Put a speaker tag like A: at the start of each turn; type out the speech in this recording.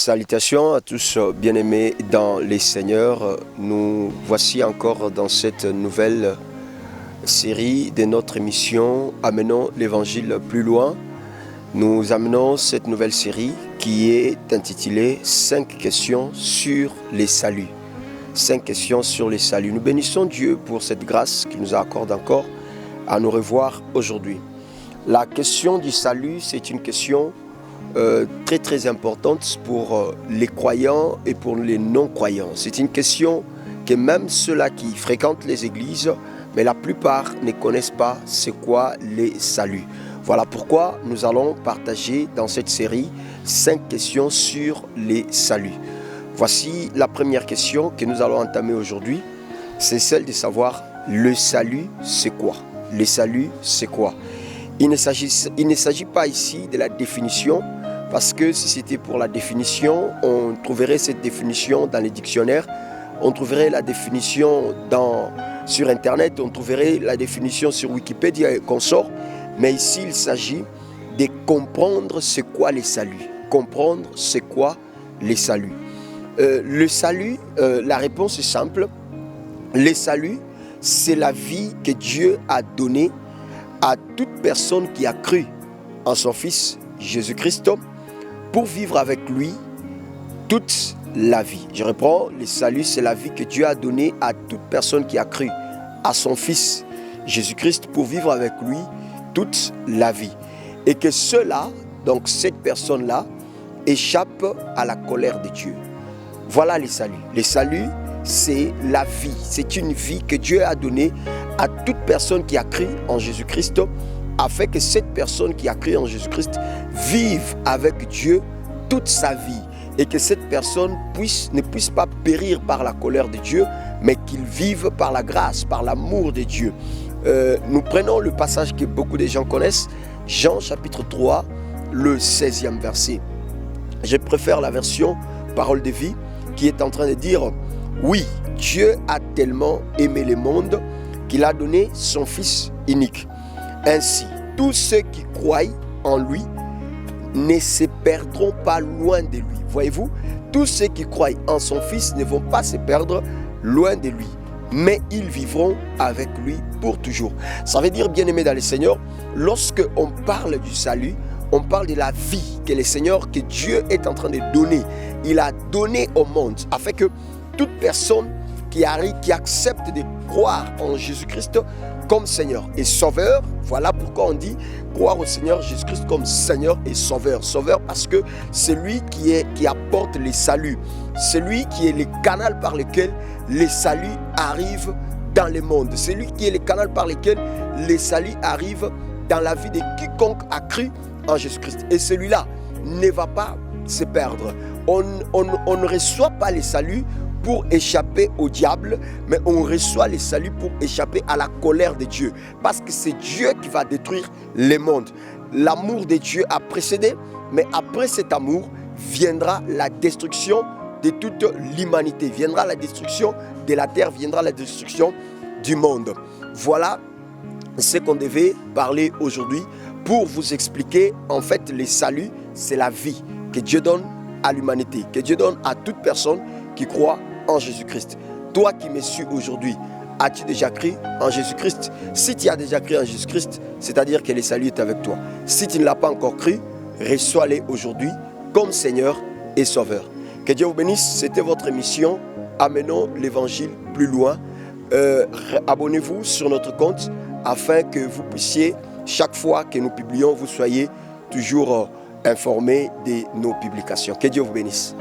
A: Salutations à tous bien-aimés dans les Seigneurs. Nous voici encore dans cette nouvelle série de notre émission Amenons l'Évangile plus loin. Nous amenons cette nouvelle série qui est intitulée 5 questions sur les saluts. 5 questions sur les saluts. Nous bénissons Dieu pour cette grâce qu'il nous accorde encore à nous revoir aujourd'hui. La question du salut, c'est une question très importante pour les croyants et pour les non-croyants. C'est une question que même ceux-là qui fréquentent les églises, mais la plupart ne connaissent pas c'est quoi les saluts. Voilà pourquoi nous allons partager dans cette série 5 questions sur les saluts. Voici la première question que nous allons entamer aujourd'hui, c'est celle de savoir le salut c'est quoi? Le salut c'est quoi? Il ne s'agit pas ici de la définition, parce que si c'était pour la définition, on trouverait cette définition dans les dictionnaires, on trouverait la définition sur Internet, on trouverait la définition sur Wikipédia et consorts. Mais ici, il s'agit de comprendre c'est quoi les saluts. Comprendre c'est quoi les saluts. Le salut, la réponse est simple. Le salut, c'est la vie que Dieu a donnée à toute personne qui a cru en son Fils Jésus-Christ pour vivre avec lui toute la vie. Je reprends, le salut, c'est la vie que Dieu a donnée à toute personne qui a cru à son Fils Jésus-Christ pour vivre avec lui toute la vie. Et que cela, donc cette personne-là, échappe à la colère de Dieu. Voilà les saluts. Les saluts, c'est la vie. C'est une vie que Dieu a donnée à toute personne qui a cru en Jésus-Christ, afin que cette personne qui a cru en Jésus-Christ vive avec Dieu toute sa vie et que cette personne ne puisse pas périr par la colère de Dieu, mais qu'il vive par la grâce, par l'amour de Dieu. Nous prenons le passage que beaucoup de gens connaissent, Jean chapitre 3, le 16e verset. Je préfère la version Parole de vie qui est en train de dire « Oui, Dieu a tellement aimé le monde qu'il a donné son Fils unique. Ainsi, tous ceux qui croient en lui ne se perdront pas loin de lui. » Voyez-vous, tous ceux qui croient en son Fils ne vont pas se perdre loin de lui, mais ils vivront avec lui pour toujours. Ça veut dire, bien-aimés dans le Seigneur, lorsque on parle du salut, on parle de la vie que le Seigneur, que Dieu est en train de donner. Il a donné au monde, afin que toute personne qui accepte de croire en Jésus-Christ comme Seigneur et Sauveur. Voilà pourquoi on dit croire au Seigneur Jésus-Christ comme Seigneur et Sauveur. Sauveur parce que c'est lui qui apporte les saluts. C'est lui qui est le canal par lequel les saluts arrivent dans le monde. C'est lui qui est le canal par lequel les saluts arrivent dans la vie de quiconque a cru en Jésus-Christ. Et celui-là ne va pas se perdre. On ne reçoit pas les saluts pour échapper au diable, mais on reçoit les saluts pour échapper à la colère de Dieu. Parce que c'est Dieu qui va détruire le monde. L'amour de Dieu a précédé, mais après cet amour viendra la destruction de toute l'humanité. Viendra la destruction de la terre, viendra la destruction du monde. Voilà ce qu'on devait parler aujourd'hui pour vous expliquer, en fait, les saluts, c'est la vie que Dieu donne à l'humanité, que Dieu donne à toute personne qui croit en Jésus-Christ. Toi qui me suis aujourd'hui, as-tu déjà cru en Jésus-Christ? Si tu as déjà cru en Jésus-Christ, c'est-à-dire que le salut est avec toi. Si tu ne l'as pas encore cru, reçois-le aujourd'hui comme Seigneur et Sauveur. Que Dieu vous bénisse. C'était votre émission Amenons l'Évangile plus loin. Abonnez-vous sur notre compte afin que vous puissiez, chaque fois que nous publions, vous soyez toujours informés de nos publications. Que Dieu vous bénisse.